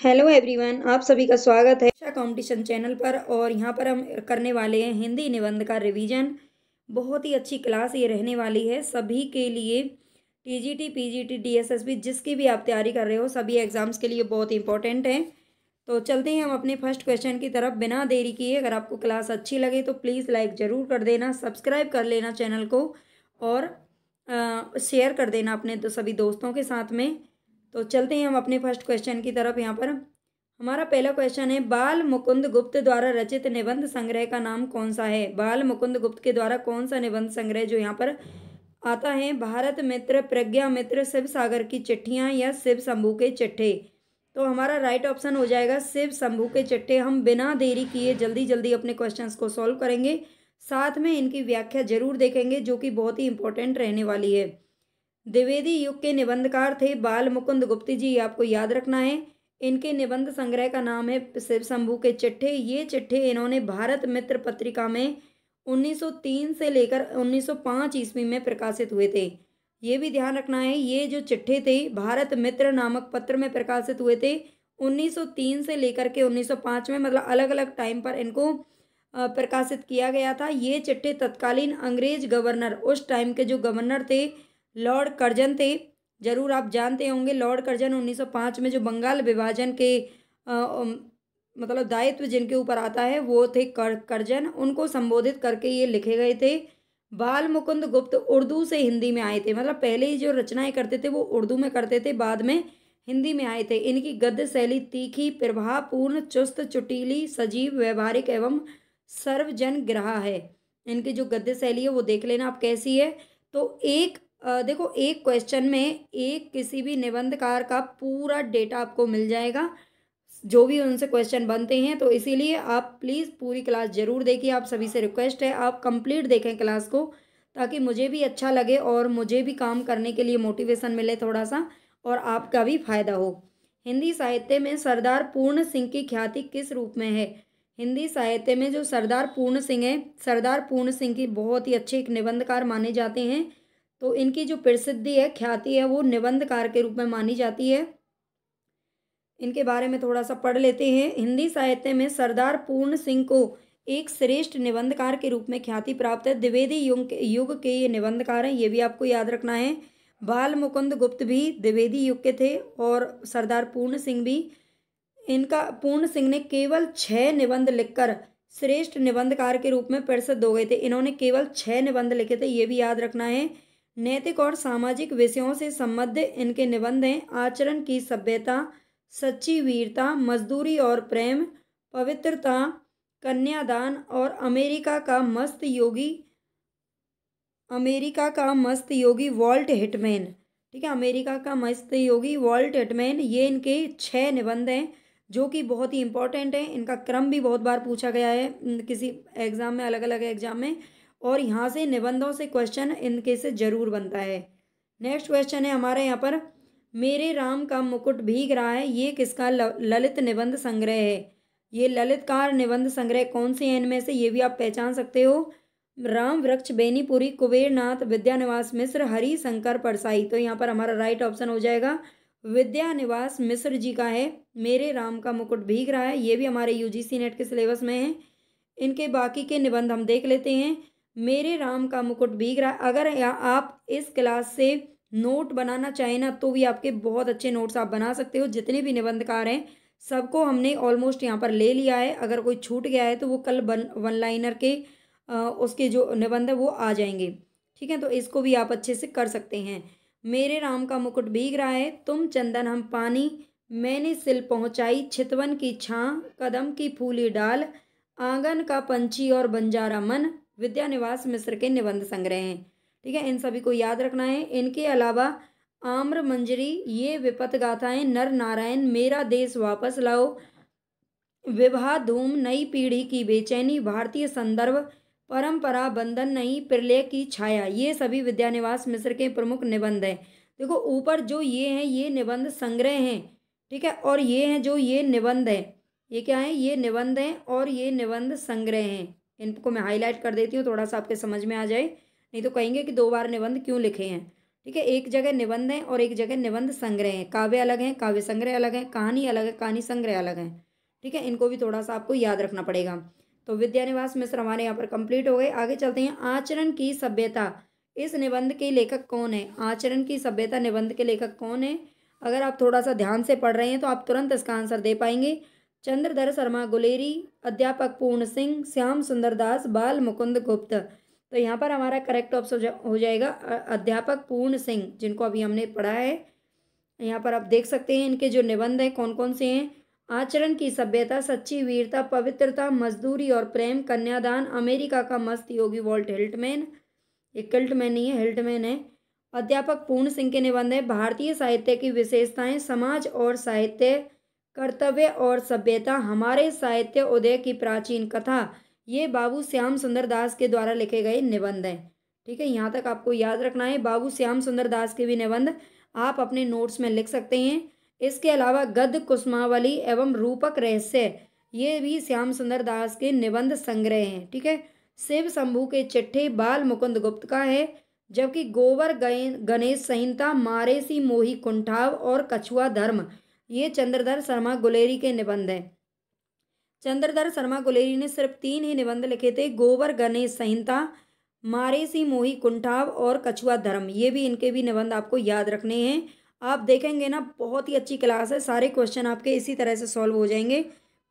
Hello everyone, आप सभी का स्वागत है शिक्षा कंपटीशन चैनल पर। और यहाँ पर हम करने वाले हैं हिंदी निबंध का रिवीजन। बहुत ही अच्छी क्लास ये रहने वाली है सभी के लिए। टीजीटी, पीजीटी, डीएसएसबी जिसकी भी आप तैयारी कर रहे हो, सभी एग्जाम्स के लिए बहुत इंपॉर्टेंट है। तो चलते हैं हम अपने फर्स्ट क्वेश्चन की तरफ बिना देरी किए। अगर आपको क्लास अच्छी लगे तो प्लीज़ लाइक ज़रूर कर देना, सब्सक्राइब कर लेना चैनल को और शेयर कर देना अपने सभी दोस्तों के साथ में। तो चलते हैं हम अपने फर्स्ट क्वेश्चन की तरफ। यहाँ पर हमारा पहला क्वेश्चन है, बाल मुकुंद गुप्त द्वारा रचित निबंध संग्रह का नाम कौन सा है। बाल मुकुंद गुप्त के द्वारा कौन सा निबंध संग्रह जो यहाँ पर आता है, भारत मित्र, प्रज्ञा मित्र, शिव सागर की चिट्ठियाँ या शिव शंभू के चिट्ठे। तो हमारा राइट ऑप्शन हो जाएगा शिव शंभू के चिट्ठे। हम बिना देरी किए जल्दी जल्दी अपने क्वेश्चंस को सॉल्व करेंगे, साथ में इनकी व्याख्या जरूर देखेंगे जो कि बहुत ही इंपॉर्टेंट रहने वाली है। द्विवेदी युग के निबंधकार थे बाल मुकुंद गुप्त जी, आपको याद रखना है। इनके निबंध संग्रह का नाम है शिव शंभू के चिट्ठे। ये चिट्ठे इन्होंने भारत मित्र पत्रिका में 1903 से लेकर 1905 ईस्वी में प्रकाशित हुए थे। ये भी ध्यान रखना है, ये जो चिट्ठे थे भारत मित्र नामक पत्र में प्रकाशित हुए थे 1903 से लेकर के 1905 में, मतलब अलग अलग टाइम पर इनको प्रकाशित किया गया था। ये चिट्ठे तत्कालीन अंग्रेज गवर्नर, उस टाइम के जो गवर्नर थे लॉर्ड कर्जन थे, जरूर आप जानते होंगे। लॉर्ड कर्जन 1905 में जो बंगाल विभाजन के मतलब दायित्व जिनके ऊपर आता है वो थे कर्जन, उनको संबोधित करके ये लिखे गए थे। बाल मुकुंद गुप्त उर्दू से हिंदी में आए थे, मतलब पहले ही जो रचनाएं करते थे वो उर्दू में करते थे, बाद में हिंदी में आए थे। इनकी गद्य शैली तीखी, प्रभावपूर्ण, चुस्त, चुटीली, सजीव, व्यवहारिक एवं सर्वजन ग्राह्य है। इनकी जो गद्य शैली है वो देख लेना आप कैसी है। तो देखो, एक क्वेश्चन में एक किसी भी निबंधकार का पूरा डेटा आपको मिल जाएगा जो भी उनसे क्वेश्चन बनते हैं। तो इसीलिए आप प्लीज़ पूरी क्लास ज़रूर देखिए। आप सभी से रिक्वेस्ट है आप कंप्लीट देखें क्लास को, ताकि मुझे भी अच्छा लगे और मुझे भी काम करने के लिए मोटिवेशन मिले थोड़ा सा, और आपका भी फायदा हो। हिंदी साहित्य में सरदार पूर्ण सिंह की ख्याति किस रूप में है। हिंदी साहित्य में जो सरदार पूर्ण सिंह है, सरदार पूर्ण सिंह की बहुत ही अच्छे एक निबंधकार माने जाते हैं। तो इनकी जो प्रसिद्धि है, ख्याति है, वो निबंधकार के रूप में मानी जाती है। इनके बारे में थोड़ा सा पढ़ लेते हैं। हिंदी साहित्य में सरदार पूर्ण सिंह को एक श्रेष्ठ निबंधकार के रूप में ख्याति प्राप्त है। द्विवेदी युग के ये निबंधकार हैं, ये भी आपको याद रखना है। बाल मुकुंद गुप्त भी द्विवेदी युग के थे और सरदार पूर्ण सिंह भी। इनका पूर्ण सिंह ने केवल 6 निबंध लिखकर श्रेष्ठ निबंधकार के रूप में प्रसिद्ध हो गए थे। इन्होंने केवल 6 निबंध लिखे थे, ये भी याद रखना है। नैतिक और सामाजिक विषयों से संबंधित इनके निबंध हैं। आचरण की सभ्यता, सच्ची वीरता, मजदूरी और प्रेम, पवित्रता, कन्यादान और अमेरिका का मस्त योगी वॉल्ट हिटमैन। ठीक है, अमेरिका का मस्त योगी वॉल्ट हिटमैन, ये इनके 6 निबंध हैं जो कि बहुत ही इंपॉर्टेंट है। इनका क्रम भी बहुत बार पूछा गया है किसी एग्जाम में, अलग अलग एग्जाम में, और यहाँ से निबंधों से क्वेश्चन इनके से जरूर बनता है। नेक्स्ट क्वेश्चन है हमारे यहाँ पर, मेरे राम का मुकुट भीग रहा है, ये किसका ललित निबंध संग्रह है। ये ललितकार निबंध संग्रह कौन से हैं इनमें से, ये भी आप पहचान सकते हो। राम वृक्ष, बेनीपुरी, कुबेरनाथ, विद्यानिवास मिश्र, हरि शंकर परसाई। तो यहाँ पर हमारा राइट ऑप्शन हो जाएगा विद्यानिवास मिश्र जी का है मेरे राम का मुकुट भीग रहा है। ये भी हमारे यूजीसी नेट के सिलेबस में है। इनके बाकी के निबंध हम देख लेते हैं। मेरे राम का मुकुट भीग रहा है, अगर आप इस क्लास से नोट बनाना चाहें ना तो भी आपके बहुत अच्छे नोट्स आप बना सकते हो। जितने भी निबंधकार हैं सबको हमने ऑलमोस्ट यहाँ पर ले लिया है। अगर कोई छूट गया है तो वो कल वन लाइनर के उसके जो निबंध है वो आ जाएंगे। ठीक है, तो इसको भी आप अच्छे से कर सकते हैं। मेरे राम का मुकुट भीग रहा है, तुम चंदन हम पानी, मैंने सिल पहुँचाई चितवन की छाँ, कदम की फूली डाल, आंगन का पंछी और बंजारा मन, विद्यानिवास मिश्र के निबंध संग्रह हैं। ठीक है, इन सभी को याद रखना है। इनके अलावा आम्र मंजरी, ये विपत गाथाएं, नर नारायण, मेरा देश वापस लाओ, विवाह धूम, नई पीढ़ी की बेचैनी, भारतीय संदर्भ, परंपरा बंधन नहीं, प्रलय की छाया, ये सभी विद्यानिवास मिश्र के प्रमुख निबंध हैं। देखो ऊपर जो ये हैं ये निबंध संग्रह हैं। ठीक है, और ये हैं जो ये निबंध हैं, ये क्या है, ये निबंध हैं और ये निबंध संग्रह हैं। इनको मैं हाईलाइट कर देती हूँ थोड़ा सा आपके समझ में आ जाए, नहीं तो कहेंगे कि 2 बार निबंध क्यों लिखे हैं। ठीक है, एक जगह निबंध है और एक जगह निबंध संग्रह है। काव्य अलग है, काव्य संग्रह अलग है, कहानी अलग है, कहानी संग्रह अलग है। ठीक है, इनको भी थोड़ा सा आपको याद रखना पड़ेगा। तो विद्यानिवास मिश्र हमारे यहाँ पर कंप्लीट हो गए। आगे चलते हैं। आचरण की सभ्यता, इस निबंध के लेखक कौन है? आचरण की सभ्यता निबंध के लेखक कौन है? अगर आप थोड़ा सा ध्यान से पढ़ रहे हैं तो आप तुरंत इसका आंसर दे पाएंगे। चंद्रधर शर्मा गुलेरी, अध्यापक पूर्ण सिंह, श्याम सुंदर दास, बाल मुकुंद गुप्त। तो यहाँ पर हमारा करेक्ट ऑप्शन हो जाएगा अध्यापक पूर्ण सिंह, जिनको अभी हमने पढ़ा है। यहाँ पर आप देख सकते हैं इनके जो निबंध हैं कौन कौन से हैं। आचरण की सभ्यता, सच्ची वीरता, पवित्रता, मजदूरी और प्रेम, कन्यादान, अमेरिका का मस्त योगी वॉल्ट हिल्टमैन, ये किल्टमैन नहीं है, हिल्टमैन है। अध्यापक पूर्ण सिंह के निबंध है भारतीय साहित्य की विशेषताएं, समाज और साहित्य, कर्तव्य और सभ्यता, हमारे साहित्य उदय की प्राचीन कथा। ये बाबू श्याम सुंदर दास के द्वारा लिखे गए निबंध हैं। ठीक है, यहाँ तक आपको याद रखना है। बाबू श्याम सुंदर दास के भी निबंध आप अपने नोट्स में लिख सकते हैं। इसके अलावा गद्य कुसुमावली एवं रूपक रहस्य, ये भी श्याम सुंदर दास के निबंध संग्रह हैं। ठीक है, शिव शंभू के चिट्ठे बाल मुकुंद गुप्त का है, जबकि गोवर गणेश संहिता, मारेसी मोही कुंठाव और कछुआ धर्म, ये चंद्रधर शर्मा गुलेरी के निबंध हैं। चंद्रधर शर्मा गुलेरी ने सिर्फ 3 ही निबंध लिखे थे, गोवर गणेश संहिता, मारेसी मोही कुंठाव और कछुआ धर्म। ये भी इनके भी निबंध आपको याद रखने हैं। आप देखेंगे ना, बहुत ही अच्छी क्लास है, सारे क्वेश्चन आपके इसी तरह से सॉल्व हो जाएंगे।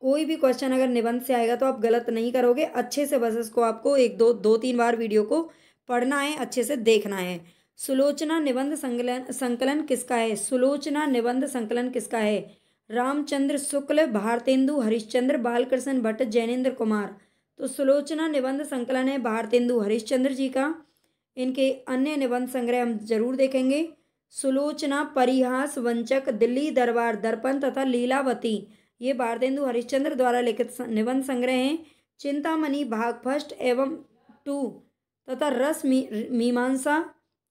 कोई भी क्वेश्चन अगर निबंध से आएगा तो आप गलत नहीं करोगे, अच्छे से बस इसको आपको दो तीन बार वीडियो को पढ़ना है, अच्छे से देखना है। सुलोचना निबंध संकलन किसका है? सुलोचना निबंध संकलन किसका है? रामचंद्र शुक्ल, भारतेंदु हरिश्चंद्र, बालकृष्ण भट्ट, जैनेन्द्र कुमार। तो सुलोचना निबंध संकलन है भारतेंदु हरिश्चंद्र जी का। इनके अन्य निबंध संग्रह हम जरूर देखेंगे। सुलोचना, परिहास वंचक, दिल्ली दरबार दर्पण तथा लीलावती, ये भारतेंदु हरिश्चंद्र द्वारा लिखित निबंध संग्रह हैं। चिंतामणि भाग फर्स्ट एवं 2 तथा रस मीमांसा,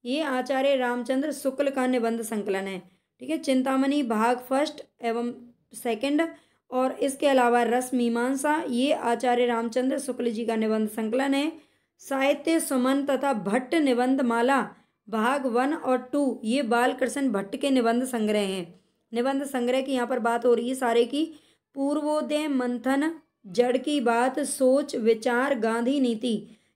ये आचार्य रामचंद्र शुक्ल का निबंध संकलन है। ठीक है, चिंतामणि भाग फर्स्ट एवं सेकंड, और इसके अलावा रस मीमांसा, ये आचार्य रामचंद्र शुक्ल जी का निबंध संकलन है। साहित्य सुमन तथा भट्ट निबंध माला भाग 1 और 2, ये बालकृष्ण भट्ट के निबंध संग्रह हैं। निबंध संग्रह की यहाँ पर बात हो रही है सारे की। पूर्वोदय, मंथन, जड़ की बात, सोच विचार, गांधी नीति,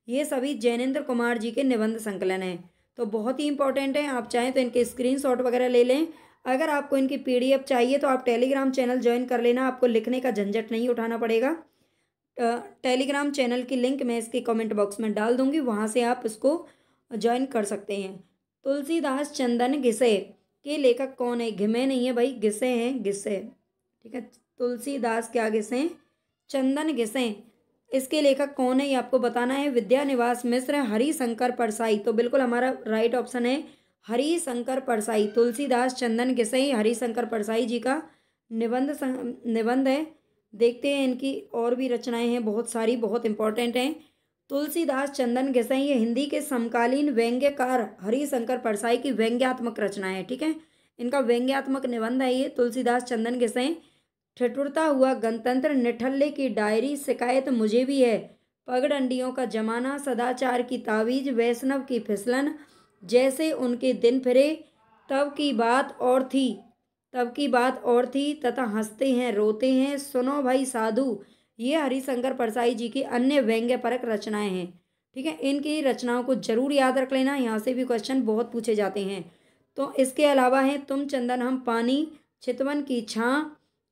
ये सभी जैनेन्द्र कुमार जी के निबंध संकलन हैं। तो बहुत ही इंपॉर्टेंट है, आप चाहें तो इनके स्क्रीनशॉट वगैरह ले लें। अगर आपको इनकी PDF चाहिए तो आप टेलीग्राम चैनल ज्वाइन कर लेना, आपको लिखने का झंझट नहीं उठाना पड़ेगा। टेलीग्राम चैनल की लिंक मैं इसके कमेंट बॉक्स में डाल दूंगी, वहाँ से आप इसको ज्वाइन कर सकते हैं। तुलसीदास चंदन घिसे के लेखक कौन है? घिमे नहीं है भाई, घिसे हैं, घिसे। ठीक है, तुलसीदास क्या घिसे? चंदन घिसे। इसके लेखक कौन है ये आपको बताना है। विद्यानिवास मिश्र, हरिशंकर परसाई। तो बिल्कुल हमारा राइट ऑप्शन है हरिशंकर परसाई। तुलसीदास चंदन घिसे हरिशंकर परसाई जी का निबंध है। देखते हैं इनकी और भी रचनाएं हैं, बहुत सारी, बहुत इंपॉर्टेंट हैं। तुलसीदास चंदन घिसे, ये हिंदी के समकालीन व्यंग्यकार हरिशंकर परसाई की व्यंग्यात्मक रचना है। ठीक है, इनका व्यंग्यात्मक निबंध है ये तुलसीदास चंदन घिसे। ठिठुरता हुआ गणतंत्र, निठल्ले की डायरी, शिकायत मुझे भी है, पगडंडियों का जमाना, सदाचार की तावीज, वैष्णव की फिसलन, जैसे उनके दिन फिरे, तब की बात और थी, तब की बात और थी, तथा हंसते हैं रोते हैं, सुनो भाई साधु, ये हरिशंकर परसाई जी की अन्य व्यंग्यपरक रचनाएं हैं। ठीक है, इनकी रचनाओं को जरूर याद रख लेना, यहाँ से भी क्वेश्चन बहुत पूछे जाते हैं। तो इसके अलावा है तुम चंदन हम पानी, चितवन की छां,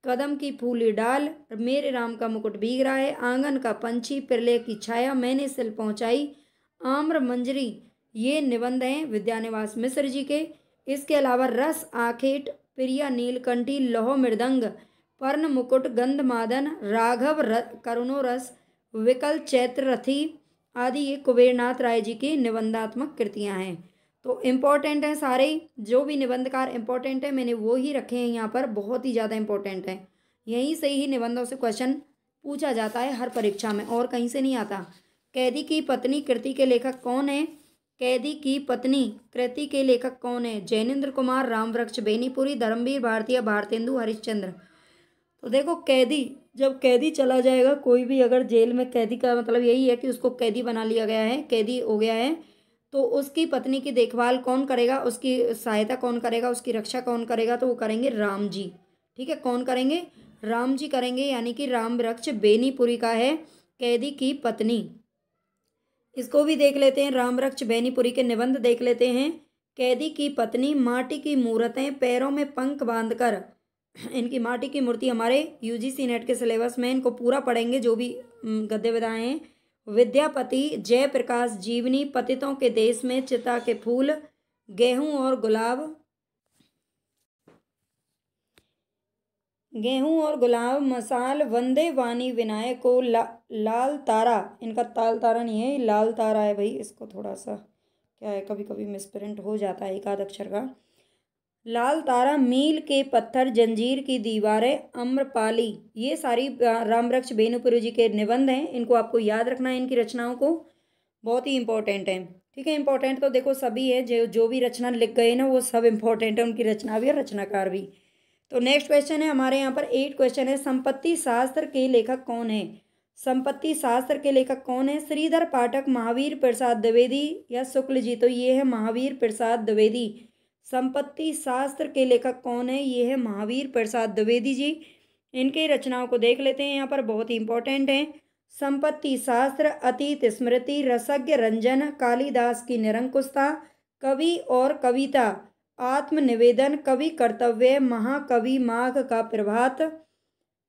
कदम की फूली डाल, मेरे राम का मुकुट भीग रहा है, आंगन का पंछी, प्रलय की छाया, मैंने सिल पहुंचाई, आम्र मंजरी, ये निबंध हैं विद्यानिवास मिश्र जी के। इसके अलावा रस आखेट, प्रिया नीलकंठी, लौह मृदंग, पर्ण मुकुट, गंधमादन, राघव करुणो रस, विकल चैत्र रथी आदि ये कुबेरनाथ राय जी की निबंधात्मक कृतियां हैं। तो इम्पोर्टेंट हैं सारे, जो भी निबंधकार इम्पोर्टेंट है मैंने वो ही रखे हैं यहाँ पर, बहुत ही ज़्यादा इम्पोर्टेंट है। यहीं से ही निबंधों से क्वेश्चन पूछा जाता है हर परीक्षा में, और कहीं से नहीं आता। कैदी की पत्नी कृति के लेखक कौन है? कैदी की पत्नी कृति के लेखक कौन है? जैनेन्द्र कुमार, रामवृक्ष बेनीपुरी, धर्मवीर भारतीय, भारतेंदु हरिश्चंद्र। तो देखो, कैदी, जब कैदी चला जाएगा, कोई भी अगर जेल में कैदी का मतलब यही है कि उसको कैदी बना लिया गया है, कैदी हो गया है, तो उसकी पत्नी की देखभाल कौन करेगा, उसकी सहायता कौन करेगा, उसकी रक्षा कौन करेगा, तो वो करेंगे राम जी। ठीक है, कौन करेंगे, राम जी करेंगे, यानी कि राम वृक्ष बेनीपुरी का है कैदी की पत्नी। इसको भी देख लेते हैं, राम वृक्ष बेनीपुरी के निबंध देख लेते हैं। कैदी की पत्नी, माटी की मूर्तें पैरों में पंख बांधकर, इनकी माटी की मूर्ति हमारे यूजीसी नेट के सिलेबस में, इनको पूरा पढ़ेंगे जो भी गद्य विधाएं हैं। विद्यापति, जयप्रकाश, जीवनी, पतितों के देश में, चिता के फूल, गेहूं और गुलाब, गेहूं और गुलाब, मसाल, वंदे वाणी, विनायक को, लाल तारा, इनका ताल तारा नहीं है, लाल तारा है भाई, इसको थोड़ा सा क्या है, कभी कभी मिसप्रिंट हो जाता है एक आध अक्षर का। लाल तारा, मील के पत्थर, जंजीर की दीवारें, अम्रपाली, ये सारी रामवृक्ष बेनीपुरी जी के निबंध हैं। इनको आपको याद रखना है, इनकी रचनाओं को, बहुत ही इंपॉर्टेंट है। ठीक है, इंपॉर्टेंट तो देखो सभी है, जो जो भी रचना लिख गए ना वो सब इंपॉर्टेंट है, उनकी रचना भी और रचनाकार भी। तो नेक्स्ट क्वेश्चन है हमारे यहाँ पर 8 क्वेश्चन है, संपत्ति शास्त्र के लेखक कौन है। संपत्ति शास्त्र के लेखक कौन है, श्रीधर पाठक, महावीर प्रसाद द्विवेदी या शुक्ल जी, तो ये है महावीर प्रसाद द्विवेदी। संपत्ति शास्त्र के लेखक कौन है, ये है महावीर प्रसाद द्विवेदी जी। इनके रचनाओं को देख लेते हैं, यहाँ पर बहुत ही इंपॉर्टेंट है। संपत्ति शास्त्र, अतीत स्मृति, रसज्ञ रंजन, कालिदास की निरंकुशता, कवि और कविता, आत्मनिवेदन, कवि कर्तव्य, महाकवि माघ का प्रभात,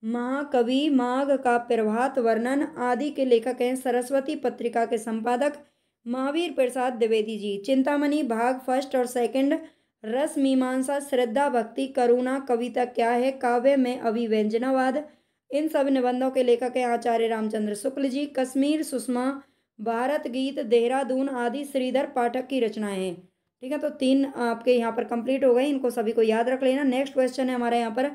महाकवि माघ का प्रभात वर्णन आदि के लेखक हैं सरस्वती पत्रिका के संपादक महावीर प्रसाद द्विवेदी जी। चिंतामणि भाग फर्स्ट और सेकंड, रस मीमांसा, श्रद्धा भक्ति, करुणा, कविता क्या है, काव्य में अभिव्यंजनावाद, इन सब निबंधों के लेखक हैं आचार्य रामचंद्र शुक्ल जी। कश्मीर सुषमा, भारत गीत, देहरादून आदि श्रीधर पाठक की रचनाएं हैं। ठीक है, तो 3 आपके यहाँ पर कंप्लीट हो गए, इनको सभी को याद रख लेना। नेक्स्ट क्वेश्चन है हमारे यहाँ पर,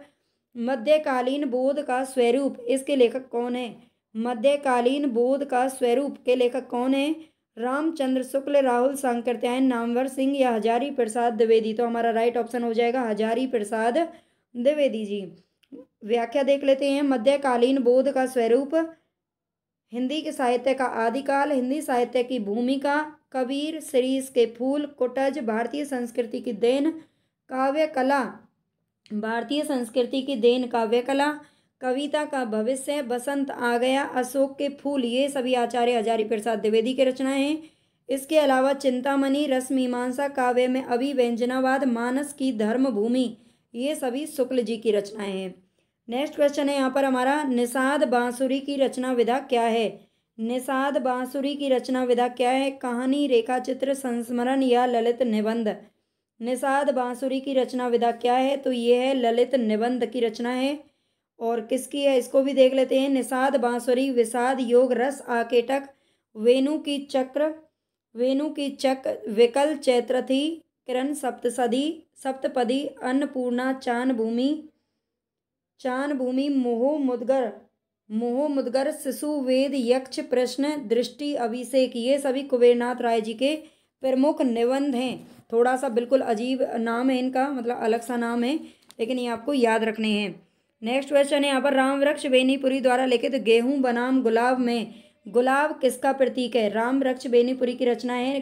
मध्यकालीन बोध का स्वरूप, इसके लेखक कौन है। मध्यकालीन बोध का स्वरूप के लेखक कौन है, रामचंद्र शुक्ल, राहुल सांकृत्यायन, नामवर सिंह या हजारी प्रसाद द्विवेदी, तो हमारा राइट ऑप्शन हो जाएगा हजारी प्रसाद द्विवेदी जी। व्याख्या देख लेते हैं, मध्यकालीन बोध का स्वरूप, हिंदी के साहित्य का आदिकाल, हिंदी साहित्य की भूमिका, कबीर, शिरीष के फूल, कुटज, भारतीय संस्कृति की देन, काव्य कला, भारतीय संस्कृति की देन काव्य कला, कविता का भविष्य, बसंत आ गया, अशोक के फूल, ये सभी आचार्य हजारी प्रसाद द्विवेदी की रचनाएं हैं। इसके अलावा चिंतामणि, रस मीमांसा, काव्य में अभिव्यंजनावाद, मानस की धर्मभूमि, ये सभी शुक्ल जी की रचनाएं हैं। नेक्स्ट क्वेश्चन है यहाँ पर हमारा, निषाद बांसुरी की रचना विधा क्या है। निषाद बांसुरी की रचना विधा क्या है, कहानी, रेखा चित्र, संस्मरण या ललित निबंध। निषाद बांसुरी की रचना विधा क्या है, तो ये है ललित निबंध की रचना है। और किसकी है, इसको भी देख लेते हैं। निषाद बांसुरी, विषाद, योग, रस, आकेटक, वेणु की चक्र, विकल, चैत्रथी, किरण, सप्तपदी, अन्नपूर्णा, चान भूमि, मोह मुदगर, शिशु, वेद, यक्ष, प्रश्न, दृष्टि, अभिषेक, ये सभी कुबेरनाथ राय जी के प्रमुख निबंध हैं। थोड़ा सा बिल्कुल अजीब नाम है इनका, मतलब अलग सा नाम है, लेकिन ये आपको याद रखने हैं। नेक्स्ट क्वेश्चन है यहाँ पर, राम वृक्ष बेनीपुरी द्वारा लिखित गेहूं बनाम गुलाब में गुलाब किसका प्रतीक है। राम वृक्ष बेनीपुरी की रचना है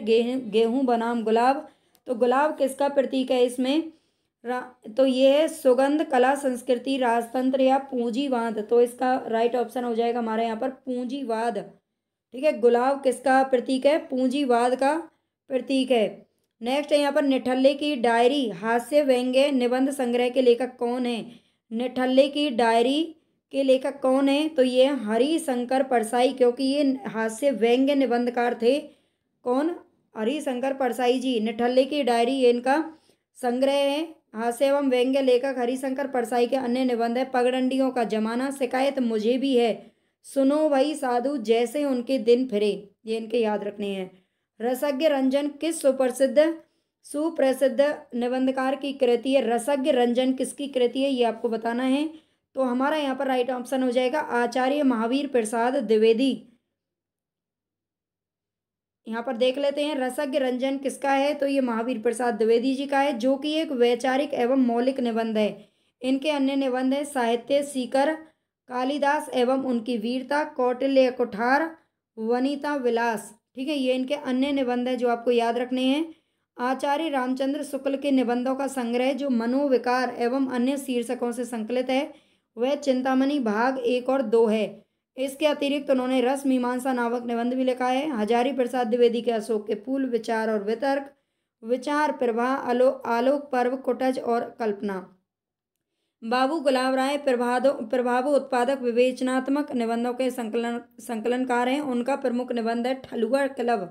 गेहूं बनाम गुलाब, तो गुलाब किसका प्रतीक है इसमें, तो ये है सुगंध, कला, संस्कृति, राजतंत्र या पूंजीवाद, तो इसका राइट ऑप्शन हो जाएगा हमारे यहाँ पर पूंजीवाद। ठीक है, गुलाब किसका प्रतीक है, पूंजीवाद का प्रतीक है। नेक्स्ट है यहाँ पर, निठल्ले की डायरी हास्य व्यंग्य निबंध संग्रह के लेखक कौन है। निठल्ले की डायरी के लेखक कौन है, तो ये हरिशंकर परसाई, क्योंकि ये हास्य व्यंग्य निबंधकार थे। कौन, हरिशंकर परसाई जी। निठल्ले की डायरी ये इनका संग्रह है। हास्य एवं व्यंग्य लेखक हरिशंकर परसाई के अन्य निबंध है, पगडंडियों का जमाना, शिकायत मुझे भी है, सुनो भाई साधु, जैसे उनके दिन फिरे, ये इनके याद रखने हैं। रसज्ञ रंजन किस सुप्रसिद्ध निबंधकार की कृति है। रसज्ञ रंजन किसकी कृति है, ये आपको बताना है, तो हमारा यहाँ पर राइट ऑप्शन हो जाएगा आचार्य महावीर प्रसाद द्विवेदी। यहाँ पर देख लेते हैं, रसज्ञ रंजन किसका है, तो ये महावीर प्रसाद द्विवेदी जी का है, जो कि एक वैचारिक एवं मौलिक निबंध है। इनके अन्य निबंध है साहित्य सीकर, कालिदास एवं उनकी वीरता, कौटिल्य कुठार, वनिता विलास। ठीक है, ये इनके अन्य निबंध है जो आपको याद रखने हैं। आचार्य रामचंद्र शुक्ल के निबंधों का संग्रह जो मनोविकार एवं अन्य शीर्षकों से संकलित है वह चिंतामणि भाग 1 और 2 है। इसके अतिरिक्त उन्होंने रस मीमांसा नामक निबंध भी लिखा है। हजारी प्रसाद द्विवेदी के अशोक के फूल, विचार और वितर्क, विचार प्रवाह, आलोक पर्व, कुटज और कल्पना। बाबू गुलाब राय प्रभाव उत्पादक विवेचनात्मक निबंधों के संकलनकार हैं। उनका प्रमुख निबंध है ठलुआ क्लब।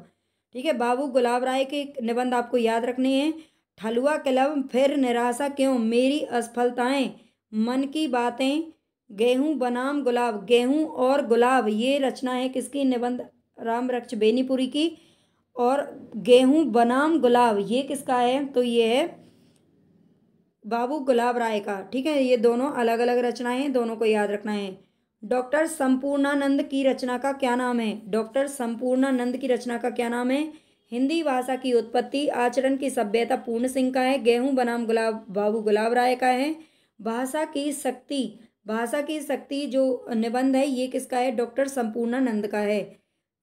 ठीक है, बाबू गुलाब राय के निबंध आपको याद रखने हैं। ठलुआ क्लब, फिर निराशा क्यों, मेरी असफलताएं, मन की बातें, गेहूं बनाम गुलाब, गेहूं और गुलाब, ये रचना है किसकी, निबंध राम रक्ष बेनीपुरी की। और गेहूं बनाम गुलाब ये किसका है, तो ये है बाबू गुलाब राय का। ठीक है, ये दोनों अलग अलग रचनाएं हैं, दोनों को याद रखना है। डॉक्टर संपूर्णानंद की रचना का क्या नाम है, डॉक्टर संपूर्णानंद की रचना का क्या नाम है। हिंदी भाषा की उत्पत्ति, आचरण की सभ्यता पूर्ण सिंह का है। गेहूं बनाम गुलाब बाबू गुलाब राय का है। भाषा की शक्ति जो निबंध है ये किसका है, डॉक्टर संपूर्णानंद का है।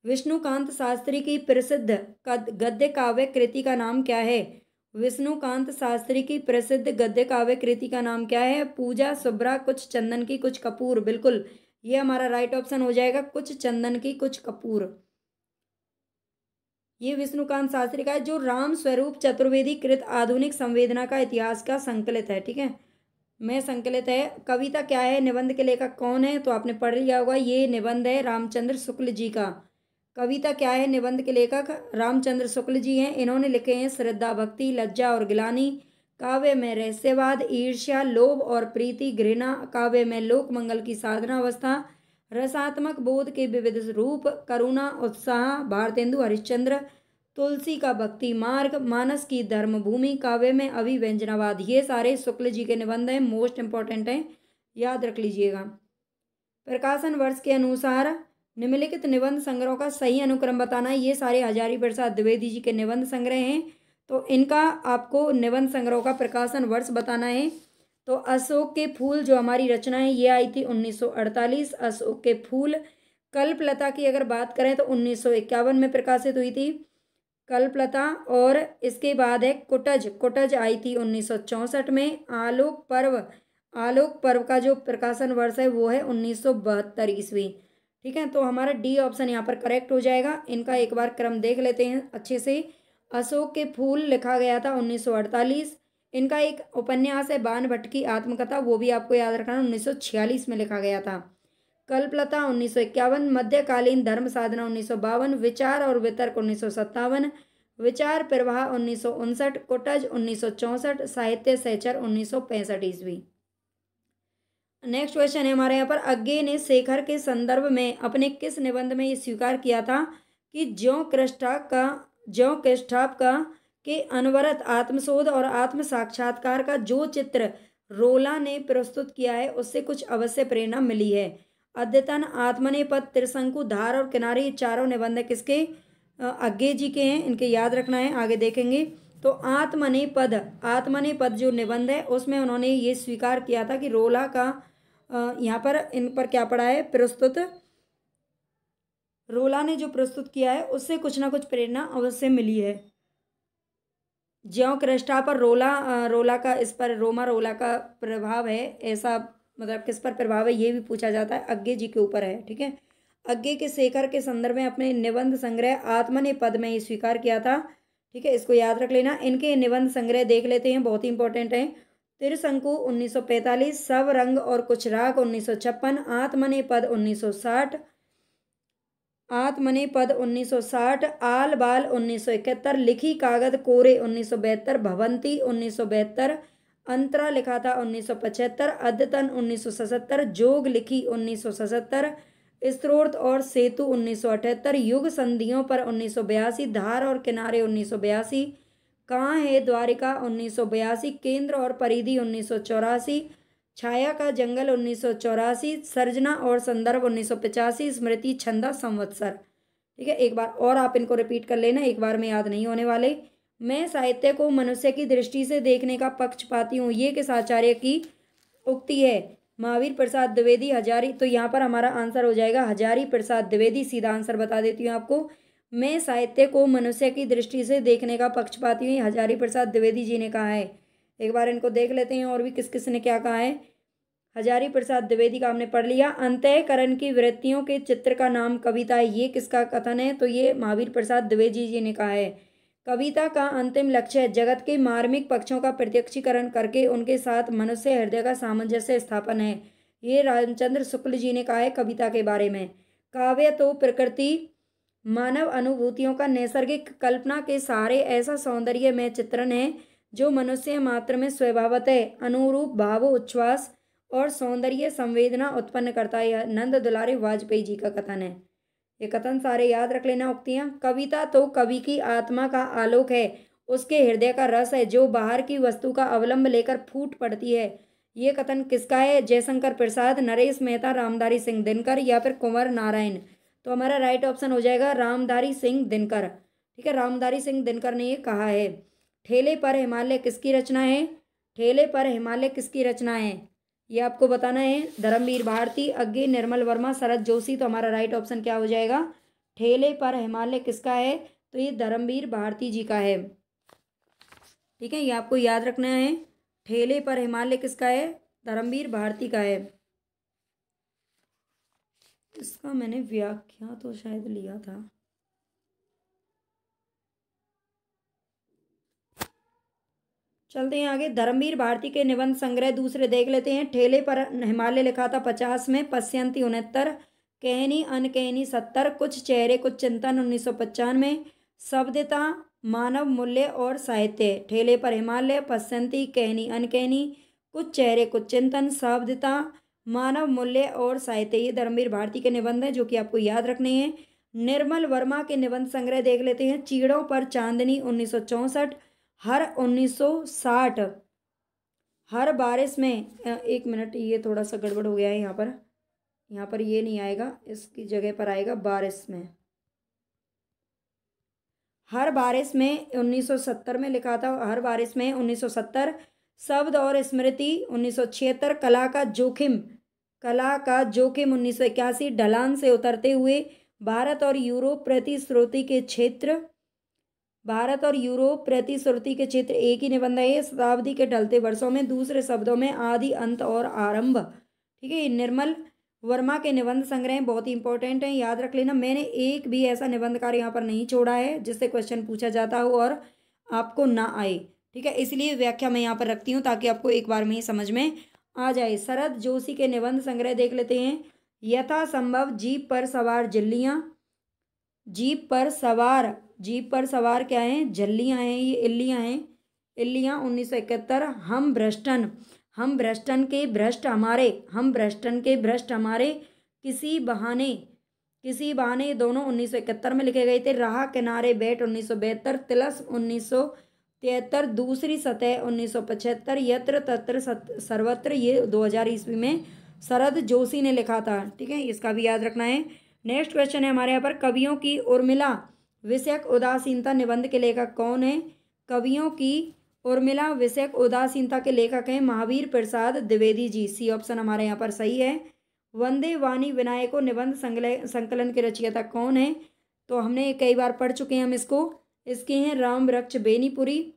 विष्णुकांत शास्त्री की प्रसिद्ध गद्य काव्य कृति का नाम क्या है, विष्णुकांत शास्त्री की प्रसिद्ध गद्य काव्य कृति का नाम क्या है। पूजा सुब्रा, कुछ चंदन की कुछ कपूर, बिल्कुल ये हमारा राइट ऑप्शन हो जाएगा, कुछ चंदन की कुछ कपूर। ये विष्णुकांत शास्त्री का है जो राम स्वरूप चतुर्वेदी कृत आधुनिक संवेदना का इतिहास का संकलित है। ठीक है, में संकलित है। कविता क्या है, निबंध के लेखक कौन है, तो आपने पढ़ लिया होगा, ये निबंध है रामचंद्र शुक्ल जी का। कविता क्या है, निबंध के लेखक रामचंद्र शुक्ल जी हैं। इन्होंने लिखे हैं श्रद्धा भक्ति, लज्जा और गिलानी, काव्य में रहस्यवाद, ईर्ष्या, लोभ और प्रीति, घृणा, काव्य में लोक मंगल की साधना अवस्था, रसात्मक बोध के विविध रूप, करुणा, उत्साह, भारतेंदु हरिश्चंद्र, तुलसी का भक्ति मार्ग, मानस की धर्म भूमि, काव्य में अभिव्यंजनावाद, ये सारे शुक्ल जी के निबंध हैं, मोस्ट इंपॉर्टेंट हैं, याद रख लीजिएगा। प्रकाशन वर्ष के अनुसार निम्नलिखित निबंध संग्रह का सही अनुक्रम बताना। ये सारे हजारी प्रसाद द्विवेदी जी के निबंध संग्रह हैं, तो इनका आपको निबंध संग्रह का प्रकाशन वर्ष बताना है। तो अशोक के फूल जो हमारी रचना है ये आई थी 1948, अशोक के फूल। कल्पलता की अगर बात करें तो 1951 में प्रकाशित हुई थी कल्पलता। और इसके बाद है कुटज आई थी 1964 में। आलोक पर्व का जो प्रकाशन वर्ष है वो है 1972 ईस्वी। ठीक है, तो हमारा डी ऑप्शन यहाँ पर करेक्ट हो जाएगा। इनका एक बार क्रम देख लेते हैं अच्छे से। अशोक के फूल लिखा गया था 1948। इनका एक उपन्यास है बाण भट्ट की आत्मकथा, वो भी आपको याद रखना 1946 में लिखा गया था। कल्पलता 1951, मध्यकालीन धर्म साधना 1952, विचार और वितर्क 1957, विचार प्रवाह 1959, कुटज 1964, साहित्य सहचर 1965 ईस्वी। नेक्स्ट क्वेश्चन है हमारे यहाँ पर, अज्ञे ने शेखर के संदर्भ में अपने किस निबंध में ये स्वीकार किया था कि ज्यों क्रिस्टाप का के अनवरत आत्मशोध और आत्म साक्षात्कार का जो चित्र रोला ने प्रस्तुत किया है उससे कुछ अवश्य प्रेरणा मिली है। अद्यतन, आत्मनेपद, त्रिशंकु, धार और किनारे, ये चारों निबंध किसके, अज्ञे जी के हैं। इनके याद रखना है, आगे देखेंगे। तो आत्मनेपद जो निबंध है उसमें उन्होंने ये स्वीकार किया था कि रोला का यहाँ पर इन पर क्या पड़ा है, प्रस्तुत रोला ने जो प्रस्तुत किया है उससे कुछ ना कुछ प्रेरणा अवश्य मिली है। ज्यों कृष्टा पर रोला का इस पर रोला का प्रभाव है, ऐसा मतलब किस पर प्रभाव है ये भी पूछा जाता है, अज्ञे जी के ऊपर है। ठीक है, अज्ञे के शेखर के संदर्भ में अपने निबंध संग्रह आत्मनेपद में ये स्वीकार किया था। ठीक है, इसको याद रख लेना। इनके निबंध संग्रह देख लेते हैं, बहुत ही इंपॉर्टेंट है। त्रिशंकु 1945, सब रंग और कुछ राग 1956, आत्मनेपद 1960, आल बाल 1971, लिखी कागद कोरे 1972, भवंती 1972, अंतरा लिखा था 1975, अद्यतन 1977, जोग लिखी 1977, स्त्रोत और सेतु 1978, युग संधियों पर 1982, धार और किनारे 1982, कहाँ है द्वारिका 1982, केंद्र और परिधि 1984, छाया का जंगल 1984, सर्जना और संदर्भ 1985, स्मृति छंदा संवत्सर। ठीक है, एक बार और आप इनको रिपीट कर लेना, एक बार में याद नहीं होने वाले। मैं साहित्य को मनुष्य की दृष्टि से देखने का पक्ष पाती हूँ, ये किस आचार्य की उक्ति है, महावीर प्रसाद द्विवेदी, हजारी। तो यहाँ पर हमारा आंसर हो जाएगा हजारी प्रसाद द्विवेदी, सीधा आंसर बता देती हूँ आपको। में साहित्य को मनुष्य की दृष्टि से देखने का पक्षपाती हजारी प्रसाद द्विवेदी जी ने कहा है। एक बार इनको देख लेते हैं और भी किस किस ने क्या कहा है। हजारी प्रसाद द्विवेदी का हमने पढ़ लिया। अंतःकरण की वृत्तियों के चित्र का नाम कविता है, ये किसका कथन है? तो ये महावीर प्रसाद द्विवेदी जी ने कहा है। कविता का अंतिम लक्ष्य जगत के मार्मिक पक्षों का प्रत्यक्षीकरण करके उनके साथ मनुष्य हृदय का सामंजस्य स्थापन है, ये रामचंद्र शुक्ल जी ने कहा है कविता के बारे में। काव्य तो प्रकृति मानव अनुभूतियों का नैसर्गिक कल्पना के सहारे ऐसा सौंदर्य में चित्रण है जो मनुष्य मात्र में स्वभावतः अनुरूप भाव उच्छ्वास और सौंदर्य संवेदना उत्पन्न करता है। नंद दुलारे वाजपेयी जी का कथन है। ये कथन सारे याद रख लेना उक्तियां। कविता तो कवि की आत्मा का आलोक है, उसके हृदय का रस है जो बाहर की वस्तु का अवलंब लेकर फूट पड़ती है। ये कथन किसका है? जयशंकर प्रसाद, नरेश मेहता, रामधारी सिंह दिनकर या फिर कुंवर नारायण। तो हमारा राइट ऑप्शन हो जाएगा रामधारी सिंह दिनकर। ठीक है, रामधारी सिंह दिनकर ने ये कहा है। ठेले पर हिमालय किसकी रचना है? ठेले पर हिमालय किसकी रचना है ये आपको बताना है। धर्मवीर भारती, अज्ञे, निर्मल वर्मा, शरद जोशी। तो हमारा राइट ऑप्शन क्या हो जाएगा? ठेले पर हिमालय किसका है? तो ये धर्मवीर भारती जी का है। ठीक है, ये आपको याद रखना है। ठेले पर हिमालय किसका है? धर्मवीर भारती का है। इसका मैंने व्याख्या तो शायद लिया था। चलते हैं आगे। धर्मवीर भारती के निबंध संग्रह दूसरे देख लेते हैं। ठेले पर हिमालय लिखा था 50 में, पश्यंती 69, कहनी अनकहनी 70, कुछ चेहरे कुछ चिंतन 1995, शब्दता मानव मूल्य और साहित्य। ठेले पर हिमालय, पश्यंती, कहनी अनकहनी, कुछ चेहरे कुछ चिंतन, शब्दता मानव मूल्य और साहित्य। ये धर्मवीर भारती के निबंध हैं जो कि आपको याद रखने हैं। निर्मल वर्मा के निबंध संग्रह देख लेते हैं। चीड़ों पर चांदनी 1964, हर 1960, हर बारिश में एक मिनट, ये थोड़ा सा गड़बड़ हो गया है यहाँ पर ये नहीं आएगा, इसकी जगह पर आएगा बारिश में। हर बारिश में 1970 में लिखा था, हर बारिश में 1970। शब्द और स्मृति 1976। कला का जोखिम 1981। ढलान से उतरते हुए भारत और यूरोप प्रतिश्रुति के क्षेत्र, भारत और यूरोप प्रतिश्रुति के क्षेत्र एक ही निबंध है। शताब्दी के ढलते वर्षों में, दूसरे शब्दों में आदि, अंत और आरंभ। ठीक है, निर्मल वर्मा के निबंध संग्रह बहुत ही इंपॉर्टेंट है, याद रख लेना। मैंने एक भी ऐसा निबंधकार यहाँ पर नहीं छोड़ा है जिससे क्वेश्चन पूछा जाता हो और आपको ना आए। ठीक है, इसलिए व्याख्या मैं यहाँ पर रखती हूँ ताकि आपको एक बार में ही समझ में आ जाए। शरद जोशी के निबंध संग्रह देख लेते हैं। यथासंभव जीप पर सवार झिल्लियाँ, जीप पर सवार क्या हैं? झल्लियाँ हैं, ये इल्लियाँ हैं, इल्लियाँ 1971। हम भ्रष्टन के भ्रष्ट हमारे किसी बहाने दोनों 1971 में लिखे गए थे। राह किनारे बैठ 1972, तिलस 1973, दूसरी सतह 1975, यत्र तत्र सर्वत्र ये 2000 ईस्वी में शरद जोशी ने लिखा था। ठीक है, इसका भी याद रखना है। नेक्स्ट क्वेश्चन है हमारे यहाँ पर, कवियों की उर्मिला विषयक उदासीनता निबंध के लेखक कौन है? कवियों की उर्मिला विषयक उदासीनता के लेखक हैं महावीर प्रसाद द्विवेदी जी। सी ऑप्शन हमारे यहाँ पर सही है। वंदे वाणी विनायको निबंध संकलन के रचयिता कौन है? तो हमने कई बार पढ़ चुके हैं हम इसको। इसके हैं राम वृक्ष बेनीपुरी।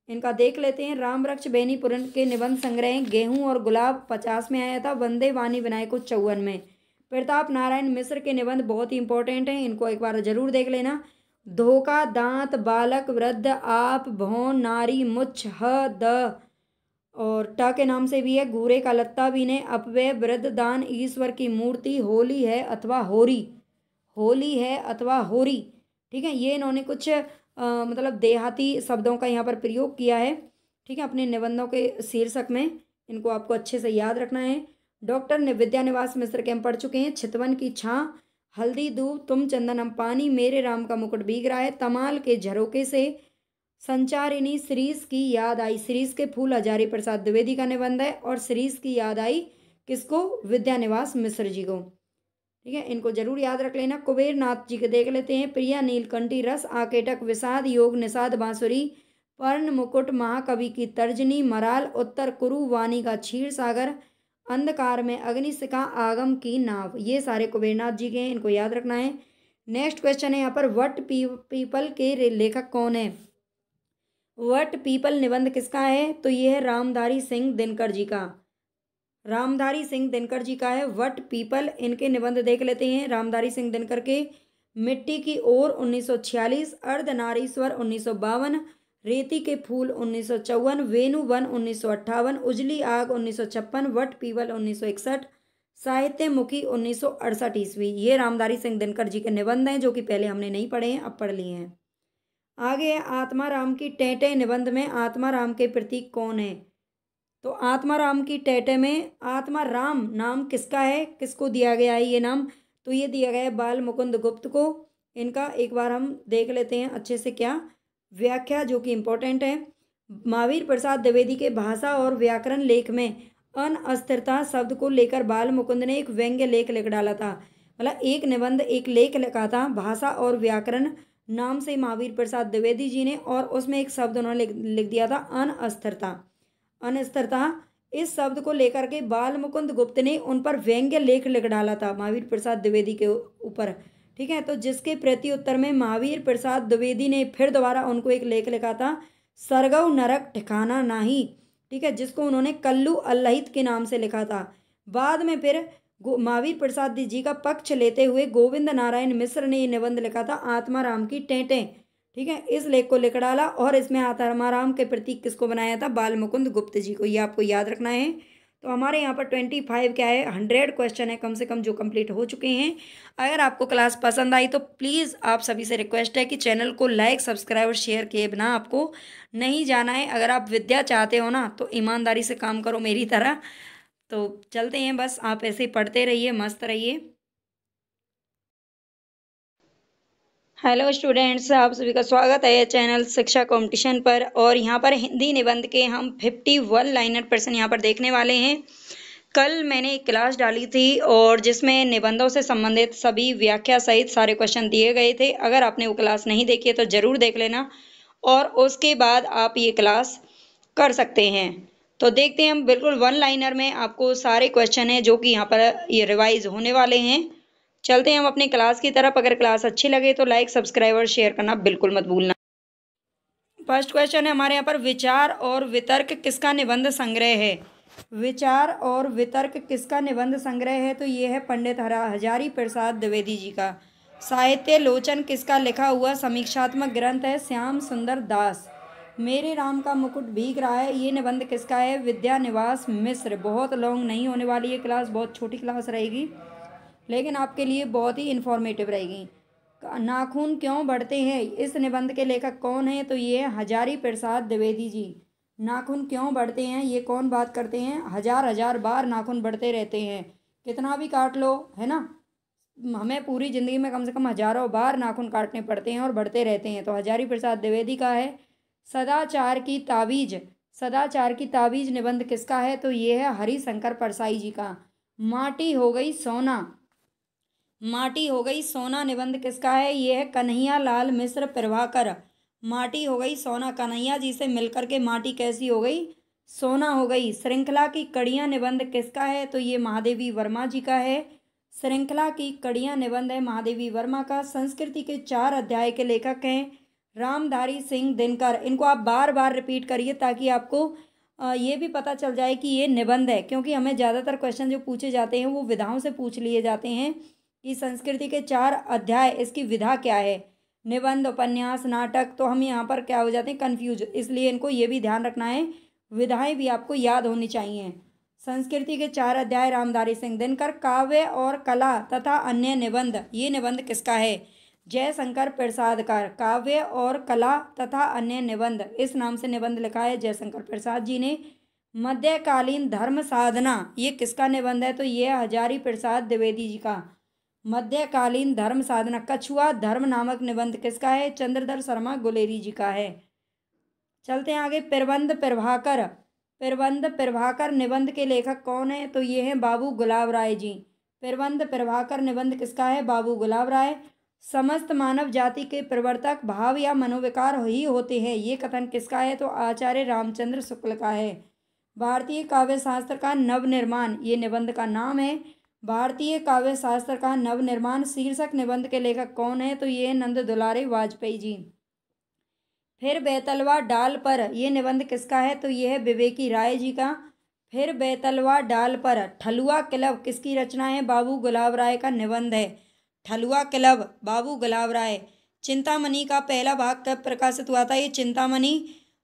इनका देख लेते हैं। राम वृक्ष बेनीपुरी के निबंध संग्रह गेहूं और गुलाब 50 में आया था। वंदे वाणी विनायको 54 में। प्रताप नारायण मिश्र के निबंध बहुत ही इंपॉर्टेंट हैं, इनको एक बार जरूर देख लेना। धोखा, दांत, बालक, वृद्ध, आप, भौन, नारी, मुच्छ, द और ट के नाम से भी है। घूरे का लत्ता भी ने, अपव्यय, वृद्ध, दान, ईश्वर की मूर्ति, होली है अथवा होरी। ठीक है, ये इन्होंने कुछ मतलब देहाती शब्दों का यहाँ पर प्रयोग किया है। ठीक है, अपने निबंधों के शीर्षक में, इनको आपको अच्छे से याद रखना है। डॉक्टर ने विद्यानिवास मिश्र के हम पढ़ चुके हैं। चितवन की छां, हल्दी दूब, तुम चंदन हम पानी, मेरे राम का मुकुट भीग रहा है, तमाल के झरोके से, संचारिणी, श्रीष की याद आई। श्रीष के फूल हजारी प्रसाद द्विवेदी का निबंध है और श्रीष की याद आई किसको? विद्यानिवास मिश्र जी को। ठीक है, इनको जरूर याद रख लेना। कुबेर नाथ जी के देख लेते हैं। प्रिया नीलकंठी रस, आकेटक विषाद, योग निषाद बांसुरी, पर्ण मुकुट, महाकवि की तर्जनी, मराल, उत्तर कुरु, वाणी का क्षीर सागर, अंधकार में अग्निशिखा, आगम की नाव। ये सारे कुबेरनाथ जी के हैं, इनको याद रखना है। नेक्स्ट क्वेश्चन है यहाँ पर, वट पीपल के लेखक कौन है? वट पीपल निबंध किसका है? तो ये है रामधारी सिंह दिनकर जी का। रामधारी सिंह दिनकर जी का है वट पीपल। इनके निबंध देख लेते हैं रामधारी सिंह दिनकर के। मिट्टी की ओर 1946, अर्धनारीश्वर 1952, रेती के फूल 1954, वेणु वन 1958, उजली आग 1956, वट पीपल 1961, साहित्य मुखी 1968 ईस्वी। ये रामधारी सिंह दिनकर जी के निबंध हैं जो कि पहले हमने नहीं पढ़े हैं, अब पढ़ लिए हैं। आगे है आत्माराम की टेटे निबंध में आत्माराम के प्रतीक कौन है? तो आत्माराम की टेटे में आत्माराम नाम किसका है, किसको दिया गया है ये नाम? तो ये दिया गया है बाल मुकुंद गुप्त को। इनका एक बार हम देख लेते हैं अच्छे से क्या व्याख्या, जो कि इम्पोर्टेंट है। महावीर प्रसाद द्विवेदी के भाषा और व्याकरण लेख में अनअस्थिरता शब्द को लेकर बाल मुकुंद ने एक व्यंग्य लेख लिख डाला था। मतलब एक निबंध, एक लेख लिखा था भाषा और व्याकरण नाम से महावीर प्रसाद द्विवेदी जी ने, और उसमें एक शब्द उन्होंने लिख दिया था अनअस्थिरता। अनस्थिरता इस शब्द को लेकर के बाल मुकुंद गुप्त ने उन पर व्यंग्य लेख लिख डाला था महावीर प्रसाद द्विवेदी के ऊपर। ठीक है, तो जिसके प्रति उत्तर में महावीर प्रसाद द्विवेदी ने फिर दोबारा उनको एक लेख लिखा था, सरगव नरक ठिकाना नाही। ठीक है, जिसको उन्होंने कल्लू अल्लाहित के नाम से लिखा था। बाद में फिर महावीर प्रसाद जी का पक्ष लेते हुए गोविंद नारायण मिश्र ने ये निबंध लिखा था आत्माराम की टेटें। ठीक है, इस लेख को लिख डाला और इसमें आत्माराम के प्रतीक किसको बनाया था? बाल मुकुंद गुप्त जी को। ये आपको याद रखना है। तो हमारे यहाँ पर 25 क्या है 100 क्वेश्चन है कम से कम जो कंप्लीट हो चुके हैं। अगर आपको क्लास पसंद आई तो प्लीज़ आप सभी से रिक्वेस्ट है कि चैनल को लाइक, सब्सक्राइब और शेयर किए बिना आपको नहीं जाना है। अगर आप विद्या चाहते हो ना तो ईमानदारी से काम करो मेरी तरह। तो चलते हैं, बस आप ऐसे ही पढ़ते रहिए, मस्त रहिए। हेलो स्टूडेंट्स, आप सभी का स्वागत है चैनल शिक्षा कंपटीशन पर। और यहाँ पर हिंदी निबंध के हम 51 लाइनर प्रश्न यहाँ पर देखने वाले हैं। कल मैंने एक क्लास डाली थी और जिसमें निबंधों से संबंधित सभी व्याख्या सहित सारे क्वेश्चन दिए गए थे। अगर आपने वो क्लास नहीं देखी है तो ज़रूर देख लेना और उसके बाद आप ये क्लास कर सकते हैं। तो देखते हैं हम, बिल्कुल 1 लाइनर में आपको सारे क्वेश्चन हैं जो कि यहाँ पर ये रिवाइज होने वाले हैं। चलते हैं हम अपनी क्लास की तरफ। अगर क्लास अच्छी लगे तो लाइक, सब्सक्राइब और शेयर करना बिल्कुल मत भूलना। फर्स्ट क्वेश्चन है हमारे यहाँ पर, विचार और वितर्क किसका निबंध संग्रह है? विचार और वितर्क किसका निबंध संग्रह है? तो ये है पंडित हजारी प्रसाद द्विवेदी जी का। साहित्य लोचन किसका लिखा हुआ समीक्षात्मक ग्रंथ है? श्याम सुंदर दास। मेरे राम का मुकुट भीग रहा है, ये निबंध किसका है? विद्यानिवास मिश्र। बहुत लॉन्ग नहीं होने वाली ये क्लास, बहुत छोटी क्लास रहेगी लेकिन आपके लिए बहुत ही इन्फॉर्मेटिव रहेगी। नाखून क्यों बढ़ते हैं, इस निबंध के लेखक कौन है? तो ये हजारी प्रसाद द्विवेदी जी। नाखून क्यों बढ़ते हैं ये कौन बात करते हैं? हजार बार नाखून बढ़ते रहते हैं, कितना भी काट लो, है ना। हमें पूरी ज़िंदगी में कम से कम हजारों बार नाखून काटने पड़ते हैं और बढ़ते रहते हैं। तो हजारी प्रसाद द्विवेदी का है। सदाचार की ताबीज। सदाचार की ताबीज निबंध किसका है? तो ये है हरिशंकर परसाई जी का। माटी हो गई सोना। माटी हो गई सोना निबंध किसका है? ये है कन्हैया लाल मिश्र प्रभाकर। माटी हो गई सोना, कन्हैया जी से मिलकर के माटी कैसी हो गई? सोना हो गई। श्रृंखला की कड़ियाँ निबंध किसका है? तो ये महादेवी वर्मा जी का है। श्रृंखला की कड़ियाँ निबंध है महादेवी वर्मा का। संस्कृति के 4 अध्याय के लेखक हैं रामधारी सिंह दिनकर। इनको आप बार बार रिपीट करिए ताकि आपको ये भी पता चल जाए कि ये निबंध है, क्योंकि हमें ज़्यादातर क्वेश्चन जो पूछे जाते हैं वो विधाओं से पूछ लिए जाते हैं कि संस्कृति के 4 अध्याय, इसकी विधा क्या है? निबंध, उपन्यास, नाटक। तो हम यहाँ पर क्या हो जाते हैं? कन्फ्यूज। इसलिए इनको ये भी ध्यान रखना है, विधाएं भी आपको याद होनी चाहिए। संस्कृति के 4 अध्याय रामधारी सिंह दिनकर। काव्य और कला तथा अन्य निबंध, ये निबंध किसका है? जयशंकर प्रसाद का। काव्य और कला तथा अन्य निबंध, इस नाम से निबंध लिखा है जयशंकर प्रसाद जी ने। मध्यकालीन धर्म साधना, ये किसका निबंध है? तो ये हजारी प्रसाद द्विवेदी जी का। मध्यकालीन धर्म साधना। कछुआ धर्म नामक निबंध किसका है? चंद्रधर शर्मा गुलेरी जी का है। चलते हैं आगे। प्रबंध प्रभाकर। प्रबंध प्रभाकर निबंध के लेखक कौन है? तो ये हैं बाबू गुलाब राय जी। प्रबंध प्रभाकर निबंध किसका है? बाबू गुलाब राय। समस्त मानव जाति के प्रवर्तक भाव या मनोविकार ही होते हैं, ये कथन किसका है? तो आचार्य रामचंद्र शुक्ल का है। भारतीय काव्य शास्त्र का नवनिर्माण, ये निबंध का नाम है। भारतीय काव्य शास्त्र का नवनिर्माण शीर्षक निबंध के लेखक कौन है? तो ये नंद दुलारे वाजपेयी जी। फिर बेतलवा डाल पर, ये निबंध किसका है? तो यह है विवेकी राय जी का। फिर बेतलवा डाल पर, ठलुआ क्लब किसकी रचना है? बाबू गुलाब राय का निबंध है। ठलुआ क्लब बाबू गुलाब राय। चिंतामणि का पहला भाग कब प्रकाशित हुआ था? ये चिंतामणि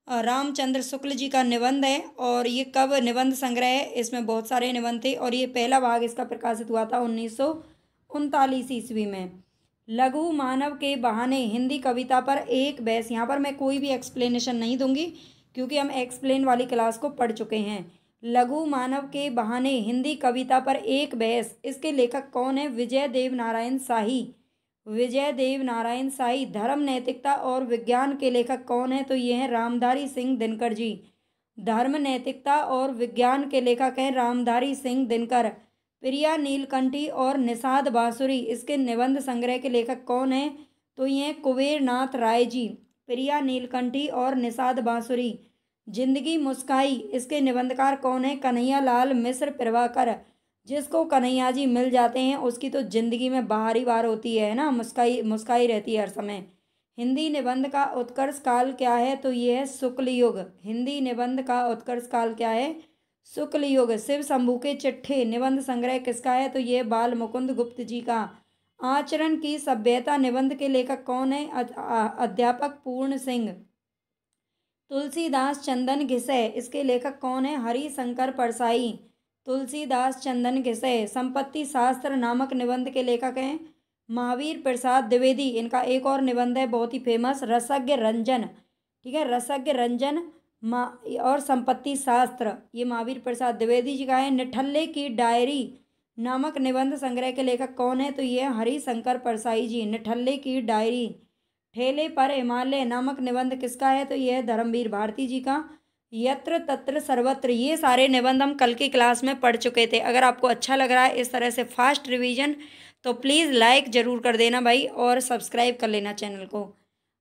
रामचंद्र शुक्ल जी का निबंध है। और ये कब निबंध संग्रह है? इसमें बहुत सारे निबंध थे और ये पहला भाग इसका प्रकाशित हुआ था 1939 ईस्वी में। लघु मानव के बहाने हिंदी कविता पर एक बहस। यहाँ पर मैं कोई भी एक्सप्लेनेशन नहीं दूंगी क्योंकि हम एक्सप्लेन वाली क्लास को पढ़ चुके हैं। लघु मानव के बहाने हिंदी कविता पर एक बहस, इसके लेखक कौन है? विजय देव नारायण शाही। विजय देव नारायण शाही। धर्म नैतिकता और विज्ञान के लेखक कौन है? तो ये हैं रामधारी सिंह दिनकर जी। धर्म नैतिकता और विज्ञान के लेखक हैं रामधारी सिंह दिनकर। प्रिया नीलकंठी और निषाद बांसुरी, इसके निबंध संग्रह के लेखक कौन हैं? तो ये हैं कुबेर नाथ राय जी। प्रिया नीलकंठी और निषाद बांसुरी। जिंदगी मुस्काई, इसके निबंधकार कौन है? कन्हैया लाल मिश्र प्रभाकर। जिसको कन्हैया जी मिल जाते हैं उसकी तो जिंदगी में बाहर ही बाहर होती है ना, मुस्काई मुस्काई रहती है हर समय। हिंदी निबंध का उत्कर्ष काल क्या है? तो ये है शुक्ल युग। हिंदी निबंध का उत्कर्ष काल क्या है? शुक्ल युग। शिव शंभू के चिट्ठे निबंध संग्रह किसका है? तो ये बाल मुकुंद गुप्त जी का। आचरण की सभ्यता निबंध के लेखक कौन है? अध्यापक पूर्ण सिंह। तुलसीदास चंदन घिसै, इसके लेखक कौन है? हरिशंकर परसाई। तुलसीदास चंदन घिसै। संपत्ति शास्त्र नामक निबंध के लेखक हैं महावीर प्रसाद द्विवेदी। इनका एक और निबंध है बहुत ही फेमस, रसज्ञ रंजन। ठीक है, रसज्ञ रंजन और संपत्ति शास्त्र, ये महावीर प्रसाद द्विवेदी जी का है। निठल्ले की डायरी नामक निबंध संग्रह के लेखक कौन है? तो ये हरिशंकर परसाई जी। निठल्ले की डायरी। ठेले पर हिमालय नामक निबंध किसका है? तो यह धर्मवीर भारती जी का। यत्र तत्र सर्वत्र, ये सारे निबंध हम कल की क्लास में पढ़ चुके थे। अगर आपको अच्छा लग रहा है इस तरह से फास्ट रिवीजन तो प्लीज़ लाइक ज़रूर कर देना भाई और सब्सक्राइब कर लेना चैनल को।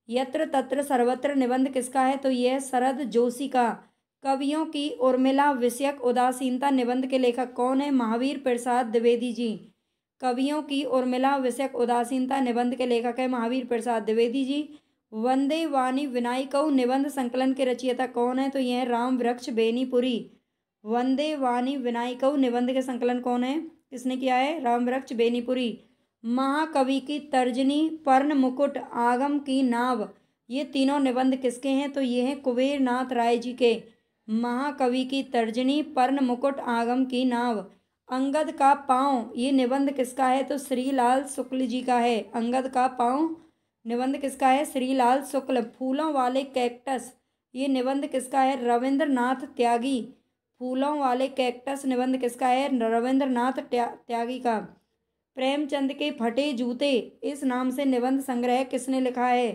यत्र तत्र सर्वत्र निबंध किसका है? तो यह शरद जोशी का। कवियों की उर्मिला विषयक उदासीनता निबंध के लेखक कौन है? महावीर प्रसाद द्विवेदी जी। कवियों की उर्मिला विषयक उदासीनता निबंध के लेखक है महावीर प्रसाद द्विवेदी जी। वंदे वाणी विनायकौ निबंध संकलन के रचयिता कौन है? तो यह राम वृक्ष बेनीपुरी। वंदे वाणी विनायकौ निबंध के संकलन कौन है? किसने किया है? राम वृक्ष बेनीपुरी। महाकवि की तर्जनी, पर्ण मुकुट, आगम की नाव, ये तीनों निबंध किसके हैं? तो ये हैं कुबेर नाथ राय जी के। महाकवि की तर्जनी, पर्ण मुकुट, आगम की नाव। अंगद का पाँव, ये निबंध किसका है? तो श्रीलाल शुक्ल जी का है। अंगद का पाँव निबंध किसका है? श्रीलाल शुक्ल। फूलों वाले कैक्टस, ये निबंध किसका है? रविंद्रनाथ त्यागी। फूलों वाले कैक्टस निबंध किसका है? रविंद्रनाथ त्यागी का। प्रेमचंद के फटे जूते, इस नाम से निबंध संग्रह किसने लिखा है?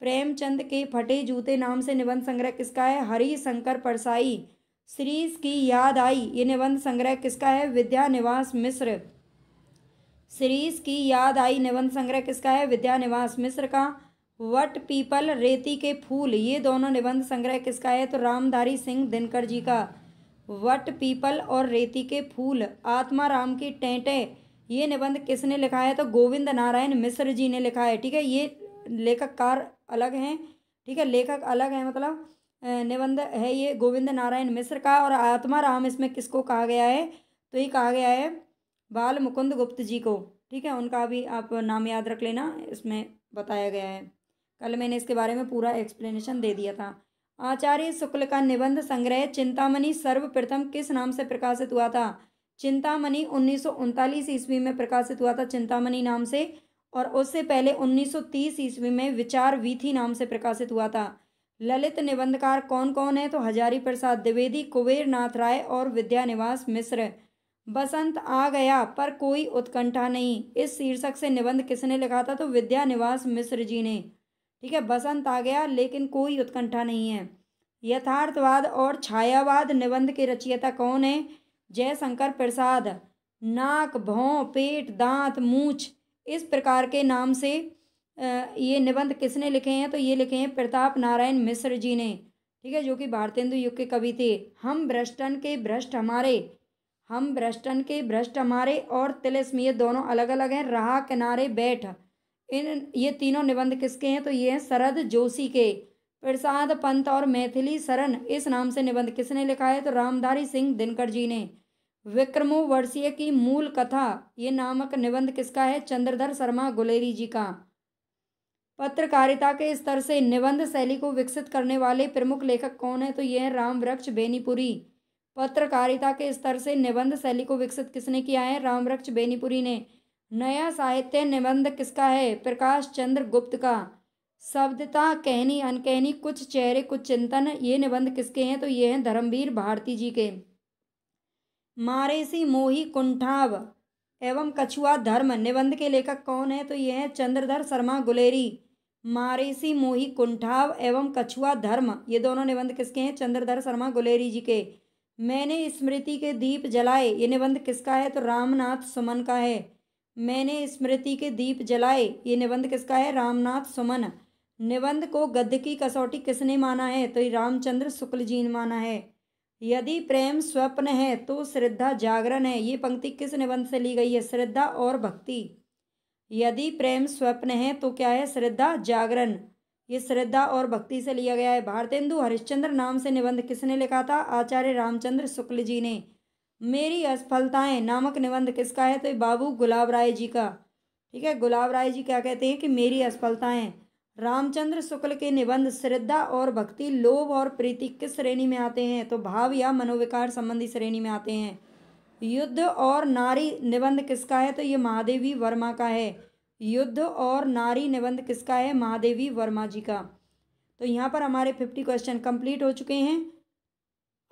प्रेमचंद के फटे जूते नाम से निबंध संग्रह किसका है? हरिशंकर परसाई। श्रीश की याद आई, ये निबंध संग्रह किसका है? विद्यानिवास मिश्र। श्रीश की याद आई निबंध संग्रह किसका है? विद्यानिवास मिश्र का। वट पीपल रेती के फूल, ये दोनों निबंध संग्रह किसका है? तो रामधारी सिंह दिनकर जी का। वट पीपल और रेती के फूल। आत्माराम की टेंटे, ये निबंध किसने लिखा है? तो गोविंद नारायण मिश्र जी ने लिखा है। ठीक है, ये लेखककार अलग हैं। ठीक है, लेखक अलग है, मतलब निबंध है ये गोविंद नारायण मिश्र का। और आत्माराम इसमें किसको कहा गया है? तो ये कहा गया है बाल मुकुंद गुप्त जी को। ठीक है, उनका भी आप नाम याद रख लेना, इसमें बताया गया है। कल मैंने इसके बारे में पूरा एक्सप्लेनेशन दे दिया था। आचार्य शुक्ल का निबंध संग्रह चिंतामणि सर्वप्रथम किस नाम से प्रकाशित हुआ था? चिंतामणि 1939 ईस्वी में प्रकाशित हुआ था, चिंतामणि नाम से। और उससे पहले 1930 ईस्वी में विचार वीथी नाम से प्रकाशित हुआ था। ललित निबंधकार कौन कौन है? तो हजारी प्रसाद द्विवेदी, कुबेर नाथ राय और विद्यानिवास मिश्र। बसंत आ गया पर कोई उत्कंठा नहीं, इस शीर्षक से निबंध किसने लिखा था? तो विद्यानिवास मिश्र जी ने। ठीक है, बसंत आ गया लेकिन कोई उत्कंठा नहीं है। यथार्थवाद और छायावाद निबंध के रचयिता कौन है? जयशंकर प्रसाद। नाक, भौं, पेट, दांत, मूछ, इस प्रकार के नाम से ये निबंध किसने लिखे हैं? तो ये लिखे हैं प्रताप नारायण मिश्र जी ने। ठीक है, जो कि भारतेंदु युग के कवि थे। हम भ्रष्टन के भ्रष्ट हमारे, हम भ्रष्टन के भ्रष्ट हमारे और तिलिस्म ये दोनों अलग अलग हैं। रहा किनारे बैठ, ये तीनों निबंध किसके हैं? तो ये हैं शरद जोशी के। प्रसाद पंत और मैथिली शरण, इस नाम से निबंध किसने लिखा है? तो रामधारी सिंह दिनकर जी ने। विक्रमो वर्षीय की मूल कथा, ये नामक निबंध किसका है? चंद्रधर शर्मा गुलेरी जी का। पत्रकारिता के स्तर से निबंध शैली को विकसित करने वाले प्रमुख लेखक कौन है? तो ये है रामवृक्ष बेनीपुरी। पत्रकारिता के स्तर से निबंध शैली को विकसित किसने किया है? रामवृक्ष बेनीपुरी ने। नया साहित्य निबंध किसका है? प्रकाश चंद्र गुप्त का। शब्दता कहनी अनकहनी, कुछ चेहरे कुछ चिंतन, ये निबंध किसके हैं? तो ये हैं धर्मवीर भारती जी के। मारेसी मोही कुंठाव एवं कछुआ धर्म, निबंध के लेखक कौन है? तो ये हैं चंद्रधर शर्मा गुलेरी। मारेसी मोही कुंठाव एवं कछुआ धर्म, ये दोनों निबंध किसके हैं? चंद्रधर शर्मा गुलेरी जी के। मैंने स्मृति के दीप जलाए, ये निबंध किसका है? तो रामनाथ सुमन का है। मैंने स्मृति के दीप जलाए, ये निबंध किसका है? रामनाथ सुमन। निबंध को गद्य की कसौटी किसने माना है? तो रामचंद्र शुक्ल जी ने माना है। यदि प्रेम स्वप्न है तो श्रद्धा जागरण है, ये पंक्ति किस निबंध से ली गई है? श्रद्धा और भक्ति। यदि प्रेम स्वप्न है तो क्या है? श्रद्धा जागरण, ये श्रद्धा और भक्ति से लिया गया है। भारतेंदु हरिश्चंद्र नाम से निबंध किसने लिखा था? आचार्य रामचंद्र शुक्ल जी ने। मेरी असफलताएं नामक निबंध किसका है? तो बाबू गुलाब राय जी का। ठीक है, गुलाब राय जी क्या कहते हैं कि मेरी असफलताएं। रामचंद्र शुक्ल के निबंध श्रद्धा और भक्ति, लोभ और प्रीति किस श्रेणी में आते हैं? तो भाव या मनोविकार संबंधी श्रेणी में आते हैं। युद्ध और नारी निबंध किसका है? तो ये महादेवी वर्मा का है। युद्ध और नारी निबंध किसका है? महादेवी वर्मा जी का। तो यहाँ पर हमारे 50 क्वेश्चन कंप्लीट हो चुके हैं।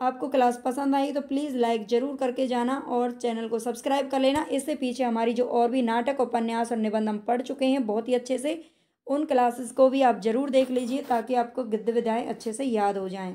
आपको क्लास पसंद आई तो प्लीज़ लाइक ज़रूर करके जाना और चैनल को सब्सक्राइब कर लेना। इससे पीछे हमारी जो और भी नाटक, उपन्यास और निबंध हम पढ़ चुके हैं बहुत ही अच्छे से, उन क्लासेस को भी आप ज़रूर देख लीजिए ताकि आपको गद्य विधाएँ अच्छे से याद हो जाएं।